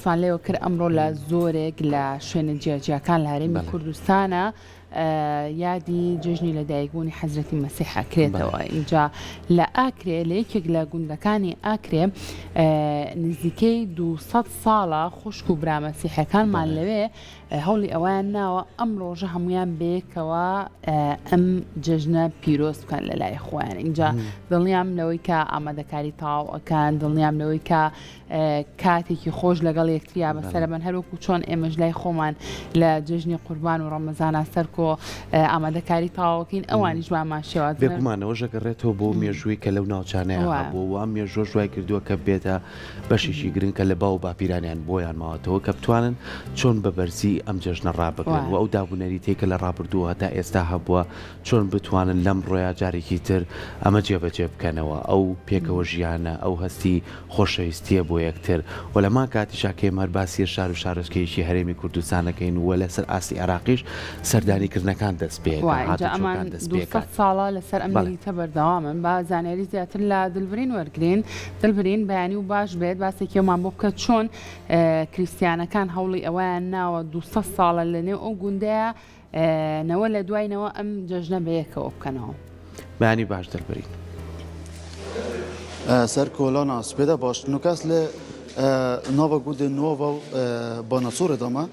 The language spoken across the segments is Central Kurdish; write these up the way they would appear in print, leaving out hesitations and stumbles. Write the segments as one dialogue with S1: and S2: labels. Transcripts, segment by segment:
S1: باستوان لێوە کرد ئەمڕۆ لە زۆرێک لە شوێنە جیاجیاکان لە هەرێمی کوردستانە یادی جژنی لەدایکبوونی حەزرەتی مەسیحە کرێتەوە. اینجا لە ئاکرێ لە یەکێک لە گوندەکانی ئاکرێ نزیکەی 200 ساڵە خوشک و برامەسیحەکانمان لەوێ هەوڵی ئەویان ناوە ئەم ڕۆژە هەمویان بەیەکەوە ئەم جژنە پیرۆز بکەن لە لای خۆیان. اینجا دڵنیام لەوەی کە ئامادەکاری تاو ئەکەن، دڵنیام لەوەی کە کاتێکی خۆش لەگەڵ یەکتریا بەسەرەبەن، هەروەکو چۆن ئێمەش لای خۆمان لە جژنی قوربان و ڕەمەزانە سەرکۆ ئامادەکاری تاوەکەین ئەوانیش بامان شێوات
S2: بێگومانەوە ژەگەڕێتەوە بۆ مێژووی کە لەو ناوچانەیە بۆ وام مێژۆ ژوای کردووە کە بێتە بەشێکی گرنگ کە لە باو باپیرانیان بۆیان ماوەتەوە کە بتوانن چۆن بە بەرزی ئەم جژنە ڕابگەن و ئەو دابوونەری تێکە لە ڕابردووە تا ئێستا هەبووە چۆن بتوانن لەم ڕۆیا جارێکی تر ئەمە جێبەجێ بکەنەوە. ئەو پێکەوە ژیانە ئەو هەستی خۆشەویستیە بۆ یەکتر و لەمان کاتیشا کێم هەر باسی شار و شارۆچکەیەکی هەرێمی کوردستانەکەین وە لەسەر ئاستی عێراقیش سەردانیکردنەکان دەست پێ
S1: ئەمان 200 ساڵە لەسەر ئەم نەریتە بەردەوامن. با زانیاری زیاتر لە دڵبرین وەرگرین. دڵبرین بەیانی و باش بێت باسێکیەوەمان بۆ بکە چۆن کریسیانەکان هەوڵی ئەویان ناوە 200 ساڵە لەنێو ئەو گوندەیە نەوە لە دوایینەوە ئەم جژنە بەیەکەوە بکەنەوە.
S2: بەیانی باش دڵبرین.
S3: سەر کۆلانە سپێدا باش نوکەس لە ناوە گوندی نۆڤە و بانەسوورێدەمە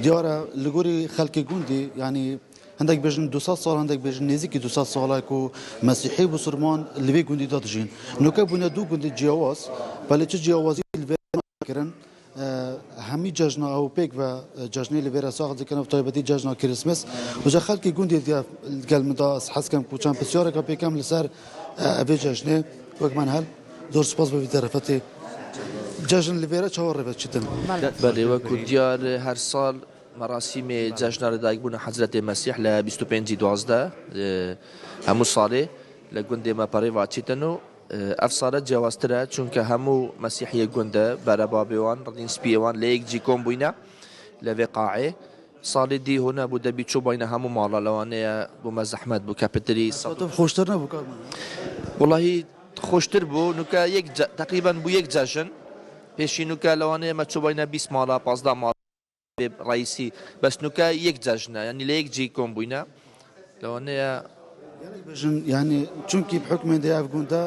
S3: دیارە لە گۆری خەڵکی گوندی یعنی هەندێک بێژن 200 ساڵ هەندێک بێژن نزیکی 200 ساڵێک و مەسیحی بسلمان لەوێ گوندیدا دژین. نوکە بوونە دوو گوندی جیاواز بەڵێ چ جیاوازی لەوێکردن هەمی جژنە ئەو پێک بە جژنەی لەوێرە ساغ دەکەن تایبەتی جژنە کریسمس وجا خەڵکی گوندی گەلمدا حەزکەم کوچان پرسیارێکە پێکەم لەسەر ئەوێ جژنێ وەکمان هەل زۆر سپاس بە تەرەفەتی جژن لەوێرە چاوەڕێ بچیتن.
S4: بەڵێ وەکو دیار هەر ساڵ مەراسیمی جەژنە لەدایکبوونە حەزرەتی مەسیح لە 25/12 هەموو ساڵێ لە گوندێ مەپەڕێ واچیتن و ئەف ساڵە جیاوازترە چونکە هەموو مەسیحیە گوندە بەرە بابێوان ڕدین سپیەوان لە یەکجی کۆم بووینە لەوێ قاعێ. ساڵی دی هۆنە بوو دەبی چوو بینە هەموو ماڵە لەوانەیە بوومە زەحمەت بوو کەپتری
S3: خۆشتر نەبوو
S4: وڵی خۆشتر بوو نوکە تقریبان بوو یەک جەژن پێشی نوکە لەوانەیە مە چوو بینە 20 ماڵە 15 ماڵ ڕئیسی بەس نوکە یەک جەژنە ینی لە یەکجی کۆم بووینە لەوانەیە
S3: ینی چونکی بحکمێن دەیە گوندە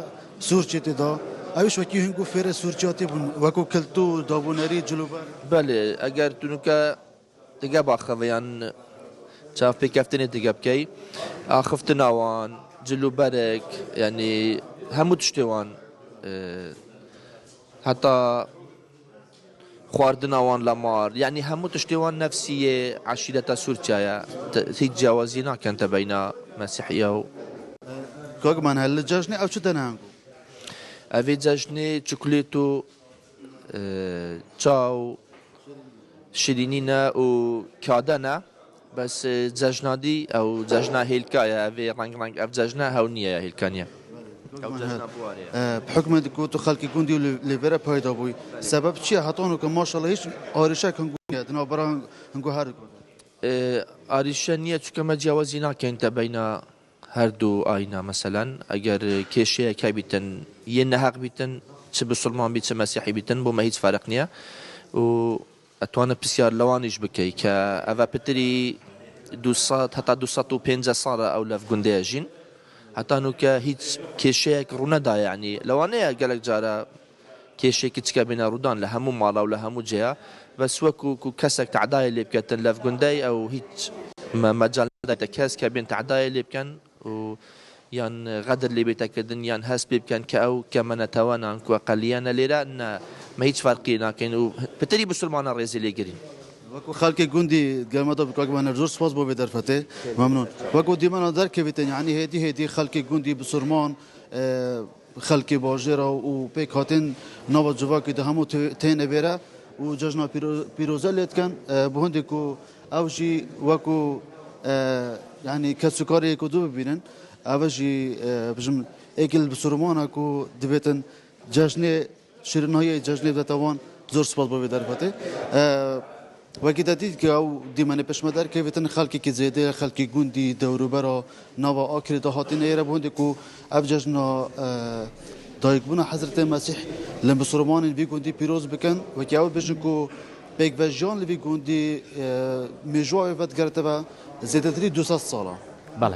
S3: سوورچێتێدا ئەوش وەکی هەنگو فێرە سوورچاتی بوون وەکو کەلتو و دابوونەری جلوبەر.
S4: بەێ ئەگەر تونوکە دگە باخەوەیان چاف پێکەفتنێ دگە بکەی ئاخفتە ناوان جلوبەرێک ینی هەموو تشتێوان هەتا خواردنەوان لە مار یعنی هەموو تشتێوان نەفسیە عشیرەتە سوورچایە هیچ جیاوازی ناکەنتە بینە مەسیحیە و
S3: کۆکمان هەل لە جەژنێ ئەو چ دەنانگو
S4: ئەوێ جەژنێ چکلێت و چاو شیرینینە و کادەنە بەس جەژنادی ئەو جەژنا هێلکایە ئەوێ ڕنگ ڕنگ ئەف جەژنە هەو نییە هێلکانیە
S3: بحکمە دکوت و خەڵکی گوندی و لێڤێرە پایدا بووی سەبەب چییە هەتۆن و کە ماشەڵە هیچ ئاریشەک هەنگویە دناوبەرە هەنگو هەر
S4: ئاریشە نییە چکەمە جیاوازی ناکەینتە بینە هەردوو ئاینە مەسەلەن ئەگەر کێشەیە بیتن یە نەحەق بیتن چ بسڵمان بیت چ مەسیحی بیتن بۆ مە هیچ فارق نییە و ئەتوانە پرسیار لەوانیش بکەی کە ئەڤە پتری 200 هەتا 250 ساڵە ئەو لەف گوندەیە ژین هەتا نوکە هیچ کێشەیەک ڕوونەدایە عنی لەوانەیە گەلک جارە کێشێکی چکە بینە ڕوودان لە هەموو ماڵە و لە هەموو جێە بەس وەکو کەسێک تعدای لێ بکەتن لەف گوندەی ئەو هیچ مەجال نەدایتە کەس کە بێن تعدای لێ بکەن و یان غەدر لێ بێتەکردن یان هەست پێ بکەن کە ئەو کە منەتەوەنان کووە قەلیانە لێرە مە هیچ فەرقی ناکەین و پتری بسلمانە ڕێزی لێگرین.
S3: وەکو خەڵکی گوندی گەلمەدا بکوکمانە زۆر سپاس بۆ بێ دەرفەتێ مەمنون وەکو دیمەنە دەرکەوێتن یعنی هێدی خەڵکی گوندی بسلمان خەڵکی باژێرە و پێک هاتین ناوە جوواکی دە هەموو تێنە بێرە و جەژنا پیرۆزە لێتکەن بۆ هەندێک و ئەوژی وەکو ینی کە سوکارێک و دوو ببینن ئەوەژی بژم ئێکل بسلمانێک و دەبێتن جەژنێ شیرنهایە جەژنێ بدەتەوان زۆر سپاس بۆ بێ دەرفەتێ وەکی دەدیت کە ئەو دیمەنێ پێشمەدەر کەوێتن خەڵکێکی زێدەیە خەڵکی گوندی دەوروبەرە ناوە ئاکرێدا هاتینە ئێرە بۆ هەندێک و ئەف جەژنە دایک بونا حضرت مسیح لم بسرمان وی گوندی پیروز بکن و که اول بجن کو پیک وجان لوی گوندی مجوع وقت گرته و زیادتری 200 ساله